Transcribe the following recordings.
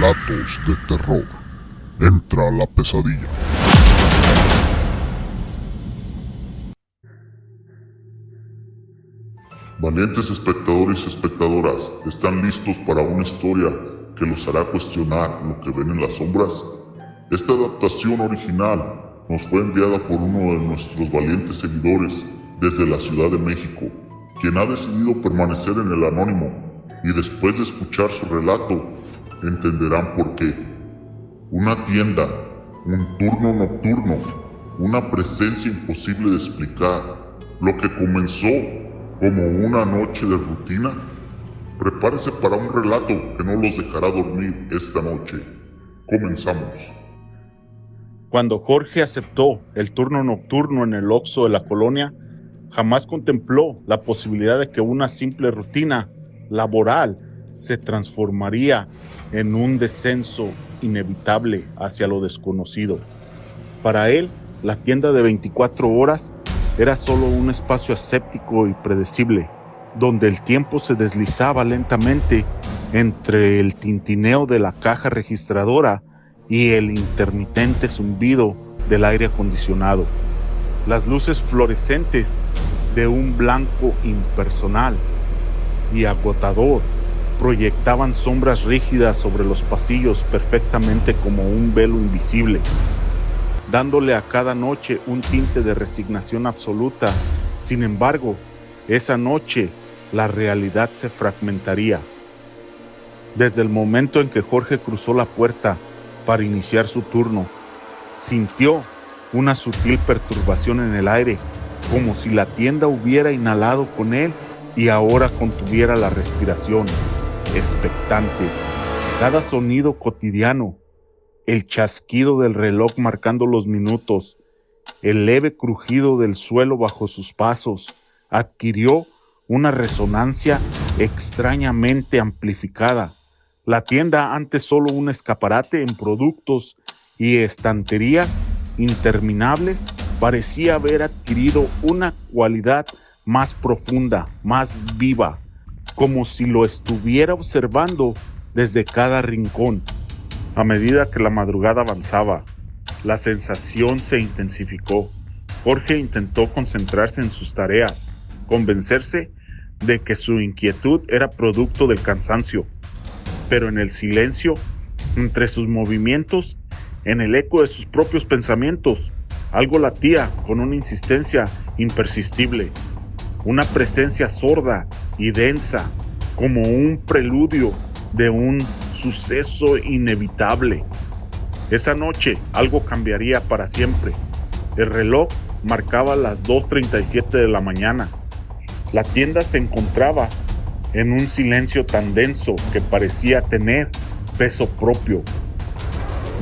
Relatos de terror. Entra la pesadilla. Valientes espectadores y espectadoras, ¿están listos para una historia que los hará cuestionar lo que ven en las sombras? Esta adaptación original nos fue enviada por uno de nuestros valientes seguidores desde la Ciudad de México, quien ha decidido permanecer en el anónimo, y después de escuchar su relato, entenderán por qué. Una tienda, un turno nocturno, una presencia imposible de explicar, lo que comenzó como una noche de rutina. Prepárese para un relato que no los dejará dormir esta noche. Comenzamos. Cuando Jorge aceptó el turno nocturno en el Oxxo de la colonia, jamás contempló la posibilidad de que una simple rutina laboral se transformaría en un descenso inevitable hacia lo desconocido. Para él, la tienda de 24 horas era solo un espacio aséptico y predecible, donde el tiempo se deslizaba lentamente entre el tintineo de la caja registradora y el intermitente zumbido del aire acondicionado. Las luces fluorescentes de un blanco impersonal y agotador proyectaban sombras rígidas sobre los pasillos perfectamente como un velo invisible, dándole a cada noche un tinte de resignación absoluta. Sin embargo, esa noche la realidad se fragmentaría. Desde el momento en que Jorge cruzó la puerta para iniciar su turno, sintió una sutil perturbación en el aire, como si la tienda hubiera inhalado con él y ahora contuviera la respiración, expectante. Cada sonido cotidiano, el chasquido del reloj marcando los minutos, el leve crujido del suelo bajo sus pasos, adquirió una resonancia extrañamente amplificada. La tienda, antes solo un escaparate en productos y estanterías interminables, parecía haber adquirido una cualidad más profunda, más viva, como si lo estuviera observando desde cada rincón. A medida que la madrugada avanzaba, la sensación se intensificó. Jorge intentó concentrarse en sus tareas, convencerse de que su inquietud era producto del cansancio, pero en el silencio, entre sus movimientos, en el eco de sus propios pensamientos, algo latía con una insistencia impersistible, una presencia sorda y densa, como un preludio de un suceso inevitable. Esa noche algo cambiaría para siempre. El reloj marcaba las 2:37 de la mañana. La tienda se encontraba en un silencio tan denso que parecía tener peso propio.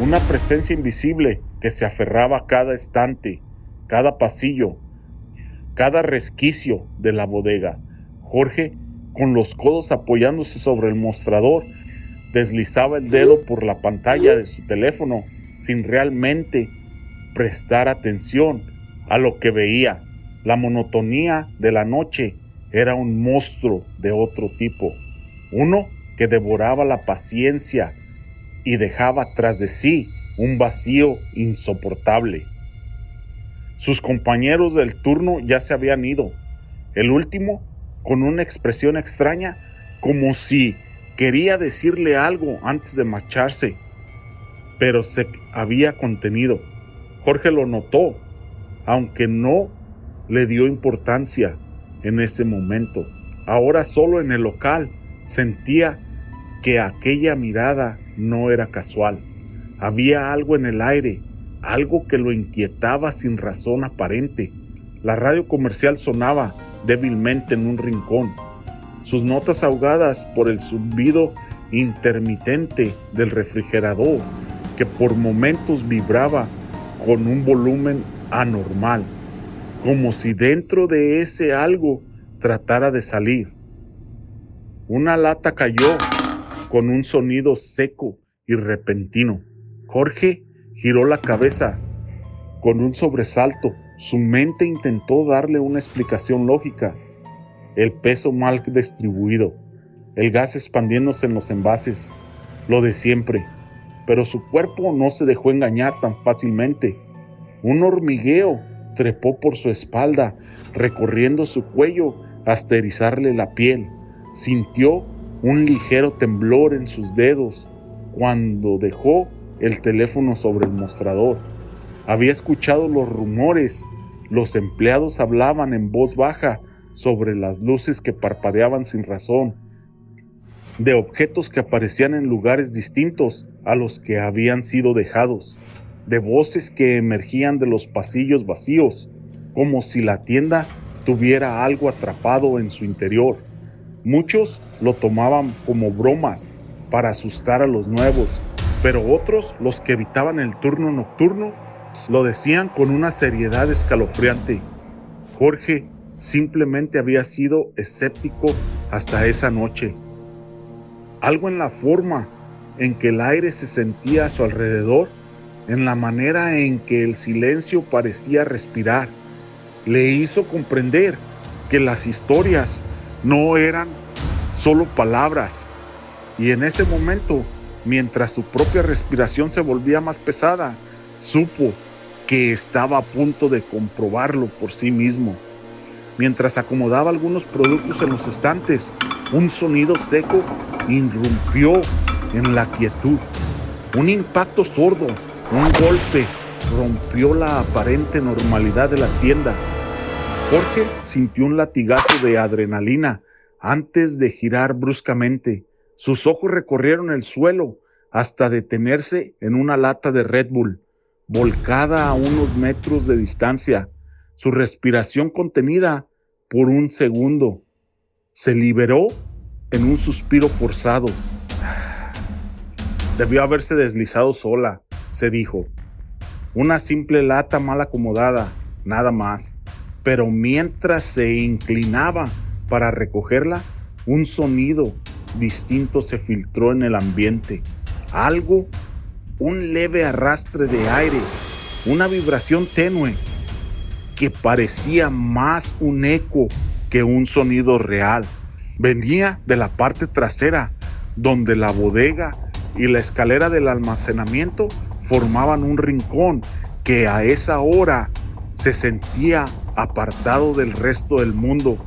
Una presencia invisible que se aferraba a cada estante, cada pasillo, cada resquicio de la bodega. Jorge, con los codos apoyándose sobre el mostrador, deslizaba el dedo por la pantalla de su teléfono sin realmente prestar atención a lo que veía. La monotonía de la noche era un monstruo de otro tipo, uno que devoraba la paciencia y dejaba tras de sí un vacío insoportable. Sus compañeros del turno ya se habían ido, el último con una expresión extraña, como si quería decirle algo antes de marcharse, pero se había contenido. Jorge lo notó, aunque no le dio importancia en ese momento. Ahora solo en el local sentía que aquella mirada no era casual. Había algo en el aire, algo que lo inquietaba sin razón aparente. La radio comercial sonaba débilmente en un rincón, sus notas ahogadas por el zumbido intermitente del refrigerador, que por momentos vibraba con un volumen anormal, como si dentro de ese algo tratara de salir. Una lata cayó con un sonido seco y repentino. Jorge giró la cabeza con un sobresalto. Su mente intentó darle una explicación lógica. El peso mal distribuido, el gas expandiéndose en los envases, lo de siempre, pero su cuerpo no se dejó engañar tan fácilmente. Un hormigueo trepó por su espalda, recorriendo su cuello hasta erizarle la piel. Sintió un ligero temblor en sus dedos cuando dejó el teléfono sobre el mostrador. Había escuchado los rumores. Los empleados hablaban en voz baja sobre las luces que parpadeaban sin razón, de objetos que aparecían en lugares distintos a los que habían sido dejados, de voces que emergían de los pasillos vacíos, como si la tienda tuviera algo atrapado en su interior. Muchos lo tomaban como bromas para asustar a los nuevos, pero otros, los que evitaban el turno nocturno, lo decían con una seriedad escalofriante. Jorge simplemente había sido escéptico hasta esa noche. Algo en la forma en que el aire se sentía a su alrededor, en la manera en que el silencio parecía respirar, le hizo comprender que las historias no eran solo palabras. Y en ese momento, mientras su propia respiración se volvía más pesada, supo que estaba a punto de comprobarlo por sí mismo. Mientras acomodaba algunos productos en los estantes, un sonido seco irrumpió en la quietud. Un impacto sordo, un golpe, rompió la aparente normalidad de la tienda. Jorge sintió un latigazo de adrenalina antes de girar bruscamente. Sus ojos recorrieron el suelo hasta detenerse en una lata de Red Bull, volcada a unos metros de distancia. Su respiración contenida por un segundo se liberó en un suspiro forzado. Debió haberse deslizado sola, se dijo. Una simple lata mal acomodada, nada más. Pero mientras se inclinaba para recogerla, un sonido distinto se filtró en el ambiente. Algo, un leve arrastre de aire, una vibración tenue que parecía más un eco que un sonido real. Venía de la parte trasera, donde la bodega y la escalera del almacenamiento formaban un rincón que a esa hora se sentía apartado del resto del mundo.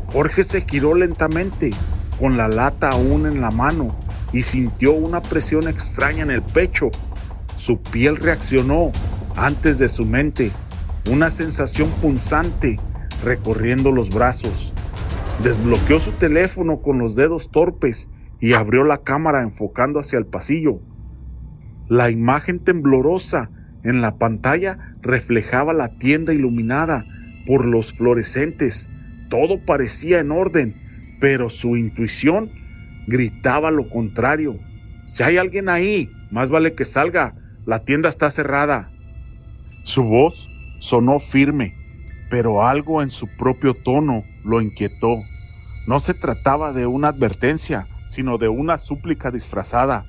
Jorge se giró lentamente, con la lata aún en la mano, y sintió una presión extraña en el pecho. Su piel reaccionó antes de su mente, una sensación punzante recorriendo los brazos. Desbloqueó su teléfono con los dedos torpes y abrió la cámara enfocando hacia el pasillo. La imagen temblorosa en la pantalla reflejaba la tienda iluminada por los fluorescentes. Todo parecía en orden, pero su intuición gritaba lo contrario. Si hay alguien ahí, más vale que salga. La tienda está cerrada. Su voz sonó firme, pero algo en su propio tono lo inquietó. No se trataba de una advertencia, sino de una súplica disfrazada,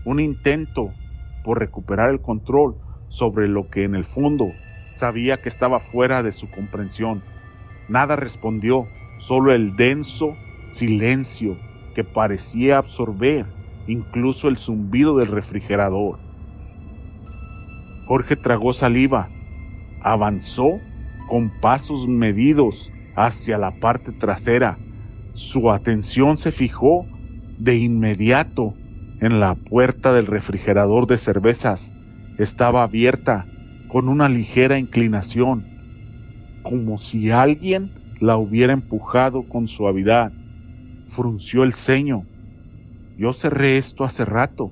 un intento por recuperar el control sobre lo que en el fondo sabía que estaba fuera de su comprensión. Nada respondió, solo el denso silencio que parecía absorber incluso el zumbido del refrigerador. Jorge tragó saliva, avanzó con pasos medidos hacia la parte trasera. Su atención se fijó de inmediato en la puerta del refrigerador de cervezas. Estaba abierta con una ligera inclinación, como si alguien la hubiera empujado con suavidad. Frunció el ceño. Yo cerré esto hace rato.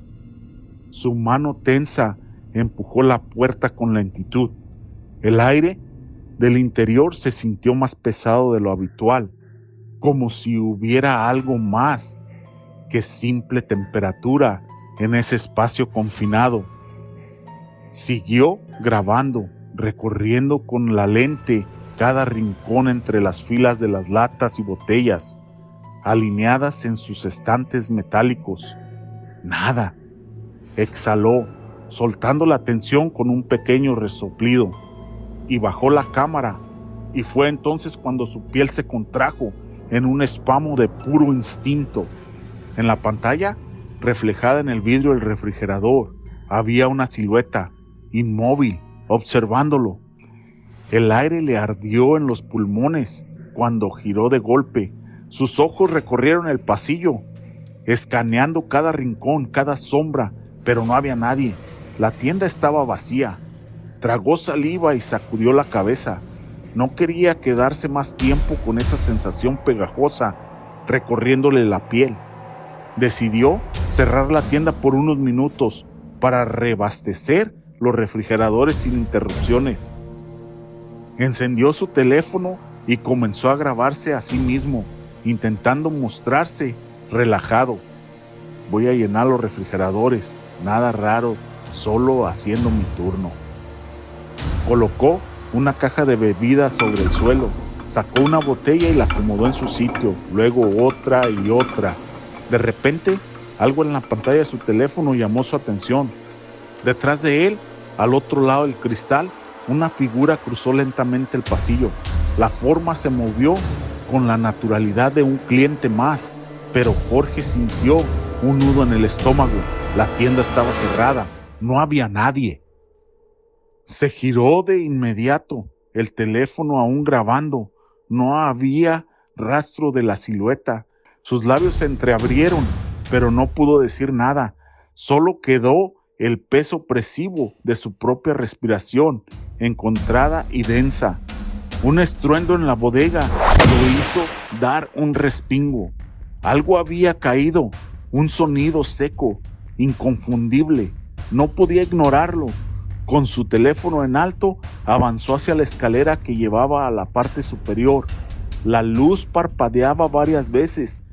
Su mano tensa empujó la puerta con lentitud. El aire del interior se sintió más pesado de lo habitual, como si hubiera algo más que simple temperatura en ese espacio confinado. Siguió grabando, recorriendo con la lente cada rincón entre las filas de las latas y botellas, alineadas en sus estantes metálicos. Nada. Exhaló, soltando la tensión con un pequeño resoplido, y bajó la cámara, y fue entonces cuando su piel se contrajo en un espasmo de puro instinto. En la pantalla reflejada en el vidrio del refrigerador, había una silueta, inmóvil, observándolo. El aire le ardió en los pulmones cuando giró de golpe. Sus ojos recorrieron el pasillo, escaneando cada rincón, cada sombra, pero no había nadie. La tienda estaba vacía. Tragó saliva y sacudió la cabeza. No quería quedarse más tiempo con esa sensación pegajosa recorriéndole la piel. Decidió cerrar la tienda por unos minutos para reabastecer los refrigeradores sin interrupciones. Encendió su teléfono y comenzó a grabarse a sí mismo, intentando mostrarse relajado. Voy a llenar los refrigeradores, nada raro, solo haciendo mi turno. Colocó una caja de bebidas sobre el suelo, sacó una botella y la acomodó en su sitio, luego otra y otra. De repente, algo en la pantalla de su teléfono llamó su atención. Detrás de él, al otro lado del cristal, una figura cruzó lentamente el pasillo. La forma se movió con la naturalidad de un cliente más, pero Jorge sintió un nudo en el estómago. La tienda estaba cerrada, no había nadie. Se giró de inmediato, el teléfono aún grabando. No había rastro de la silueta. Sus labios se entreabrieron, pero no pudo decir nada. Solo quedó el peso opresivo de su propia respiración, encontrada y densa. Un estruendo en la bodega lo hizo dar un respingo. Algo había caído, un sonido seco, inconfundible. No podía ignorarlo. Con su teléfono en alto, avanzó hacia la escalera que llevaba a la parte superior. La luz parpadeaba varias veces,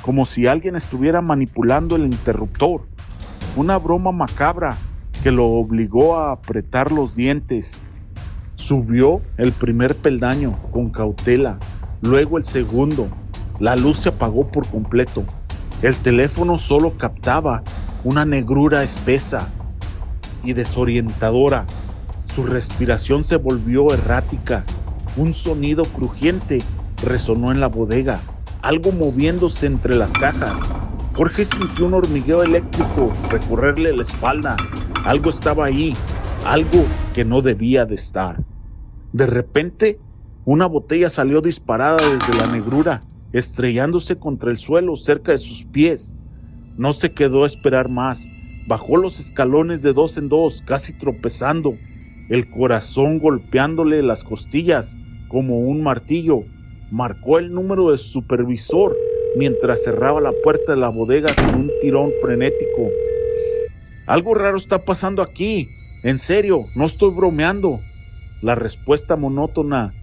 como si alguien estuviera manipulando el interruptor. Una broma macabra que lo obligó a apretar los dientes. Subió el primer peldaño con cautela, luego el segundo. La luz se apagó por completo. El teléfono solo captaba una negrura espesa y desorientadora. Su respiración se volvió errática. Un sonido crujiente resonó en la bodega, algo moviéndose entre las cajas. Jorge sintió un hormigueo eléctrico recorrerle la espalda. Algo estaba ahí, algo que no debía de estar. De repente, una botella salió disparada desde la negrura, estrellándose contra el suelo cerca de sus pies. No se quedó a esperar más. Bajó los escalones de dos en dos, casi tropezando, el corazón golpeándole las costillas como un martillo. Marcó el número de su supervisor mientras cerraba la puerta de la bodega con un tirón frenético. Algo raro está pasando aquí. En serio, no estoy bromeando. La respuesta monótona,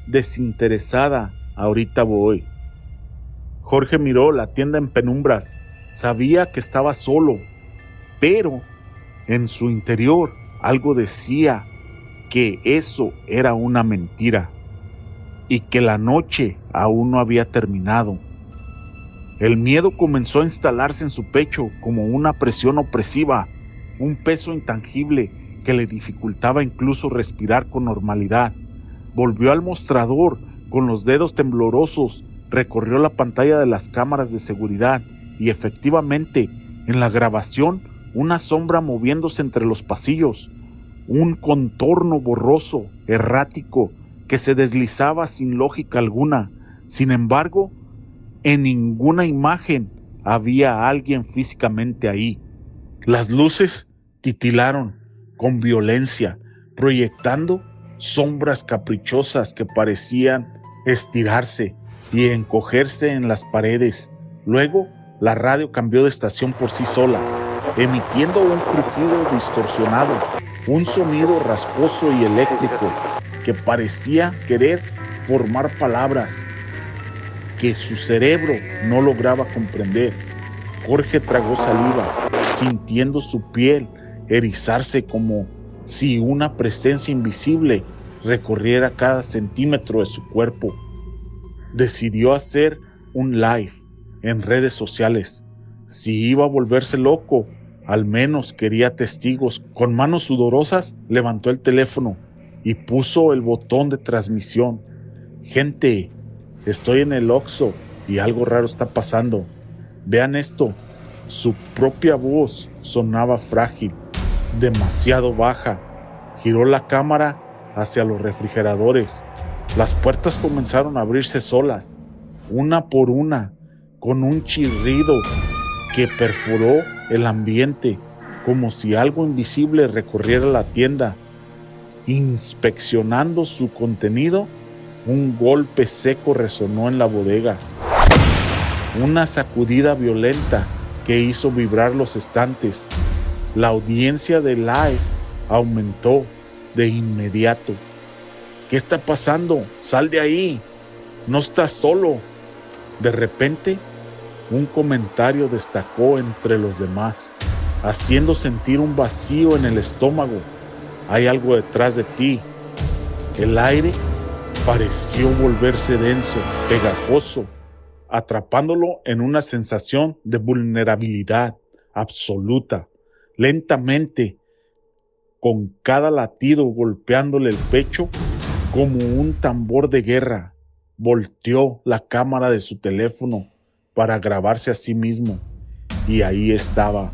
desinteresada, ahorita voy. Jorge miró la tienda en penumbras. Sabía que estaba solo, pero en su interior algo decía que eso era una mentira y que la noche aún no había terminado. El miedo comenzó a instalarse en su pecho como una presión opresiva, un peso intangible que le dificultaba incluso respirar con normalidad. Volvió al mostrador con los dedos temblorosos, recorrió la pantalla de las cámaras de seguridad y efectivamente, en la grabación, una sombra moviéndose entre los pasillos, un contorno borroso, errático, que se deslizaba sin lógica alguna. Sin embargo, en ninguna imagen había alguien físicamente ahí. Las luces titilaron con violencia, proyectando sombras caprichosas que parecían estirarse y encogerse en las paredes. Luego, la radio cambió de estación por sí sola, emitiendo un crujido distorsionado, un sonido rasposo y eléctrico que parecía querer formar palabras que su cerebro no lograba comprender. Jorge tragó saliva, sintiendo su piel erizarse como si una presencia invisible recorriera cada centímetro de su cuerpo. Decidió hacer un live en redes sociales. Si iba a volverse loco, al menos quería testigos. Con manos sudorosas levantó el teléfono y puso el botón de transmisión. Gente, estoy en el Oxxo y algo raro está pasando. Vean esto. Su propia voz sonaba frágil, demasiado baja. Giró la cámara hacia los refrigeradores. Las puertas comenzaron a abrirse solas, una por una, con un chirrido que perforó el ambiente, como si algo invisible recorriera la tienda. Inspeccionando su contenido, un golpe seco resonó en la bodega. Una sacudida violenta que hizo vibrar los estantes. La audiencia de live aumentó de inmediato. ¿Qué está pasando? ¡Sal de ahí! ¡No estás solo! De repente, un comentario destacó entre los demás, haciendo sentir un vacío en el estómago. Hay algo detrás de ti. El aire pareció volverse denso, pegajoso, atrapándolo en una sensación de vulnerabilidad absoluta. Lentamente, con cada latido golpeándole el pecho como un tambor de guerra, volteó la cámara de su teléfono para grabarse a sí mismo. Y ahí estaba,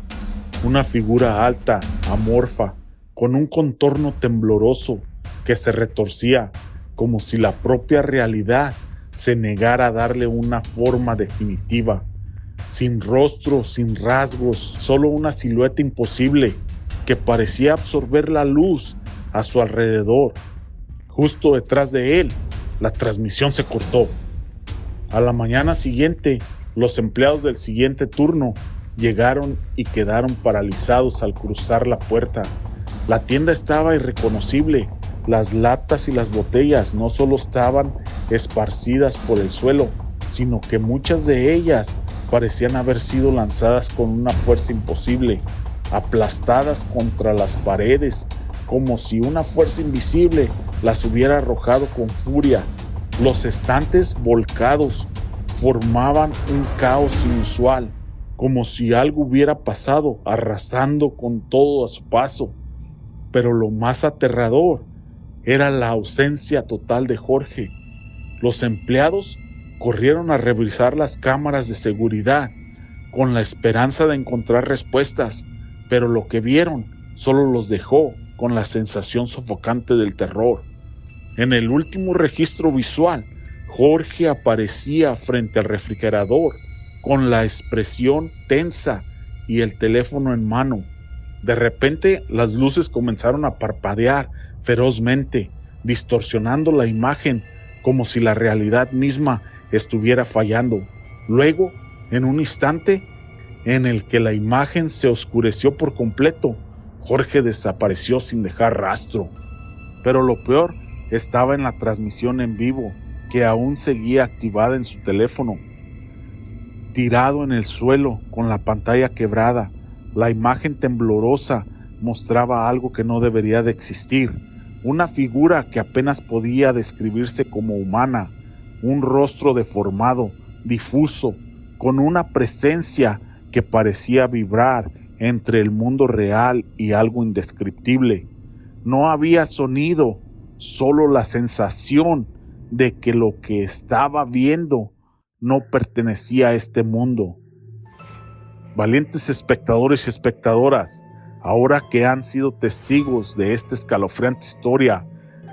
una figura alta, amorfa, con un contorno tembloroso que se retorcía como si la propia realidad se negara a darle una forma definitiva. Sin rostro, sin rasgos, solo una silueta imposible que parecía absorber la luz a su alrededor. Justo detrás de él, la transmisión se cortó. A la mañana siguiente, los empleados del siguiente turno llegaron y quedaron paralizados al cruzar la puerta. La tienda estaba irreconocible. Las latas y las botellas no solo estaban esparcidas por el suelo, sino que muchas de ellas parecían haber sido lanzadas con una fuerza imposible, aplastadas contra las paredes, como si una fuerza invisible las hubiera arrojado con furia. Los estantes volcados formaban un caos inusual, como si algo hubiera pasado, arrasando con todo a su paso. Pero lo más aterrador era la ausencia total de Jorge. Los empleados corrieron a revisar las cámaras de seguridad con la esperanza de encontrar respuestas, pero lo que vieron solo los dejó con la sensación sofocante del terror. En el último registro visual, Jorge aparecía frente al refrigerador con la expresión tensa y el teléfono en mano. De repente, las luces comenzaron a parpadear ferozmente, distorsionando la imagen como si la realidad misma estuviera fallando. Luego, en un instante en el que la imagen se oscureció por completo, Jorge desapareció sin dejar rastro. Pero lo peor estaba en la transmisión en vivo, que aún seguía activada en su teléfono. Tirado en el suelo, con la pantalla quebrada, la imagen temblorosa mostraba algo que no debería de existir. Una figura que apenas podía describirse como humana, un rostro deformado, difuso, con una presencia que parecía vibrar entre el mundo real y algo indescriptible. No había sonido, solo la sensación de que lo que estaba viendo no pertenecía a este mundo. Valientes espectadores y espectadoras, ahora que han sido testigos de esta escalofriante historia,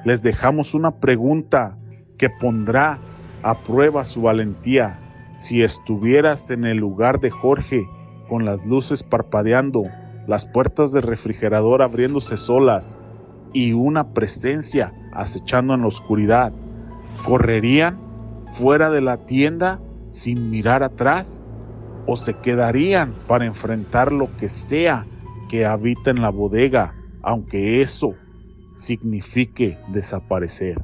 les dejamos una pregunta que pondrá a prueba su valentía. Si estuvieras en el lugar de Jorge, con las luces parpadeando, las puertas del refrigerador abriéndose solas y una presencia acechando en la oscuridad, ¿correrían fuera de la tienda sin mirar atrás? ¿O se quedarían para enfrentar lo que sea que habita en la bodega, aunque eso signifique desaparecer?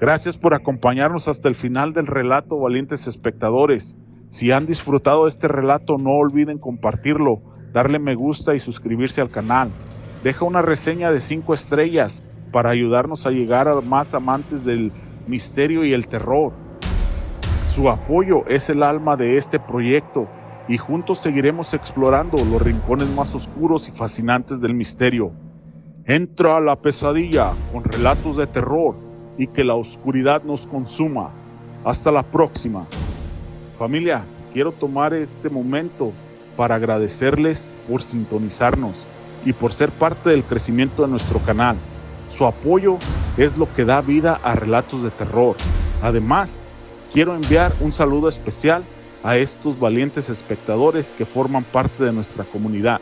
Gracias por acompañarnos hasta el final del relato, valientes espectadores. Si han disfrutado de este relato, no olviden compartirlo, darle me gusta y suscribirse al canal. Deja una reseña de 5 estrellas para ayudarnos a llegar a más amantes del misterio y el terror. Su apoyo es el alma de este proyecto y juntos seguiremos explorando los rincones más oscuros y fascinantes del misterio. Entra a la pesadilla con relatos de terror y que la oscuridad nos consuma. Hasta la próxima. Familia, quiero tomar este momento para agradecerles por sintonizarnos y por ser parte del crecimiento de nuestro canal. Su apoyo es lo que da vida a Relatos de Terror. Además, quiero enviar un saludo especial a estos valientes espectadores que forman parte de nuestra comunidad.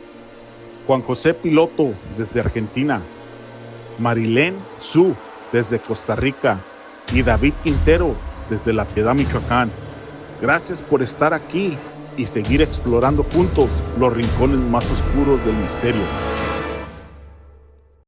Juan José Piloto, desde Argentina. Marilén Su, desde Costa Rica. Y David Quintero, desde La Piedad, Michoacán. Gracias por estar aquí y seguir explorando juntos los rincones más oscuros del misterio.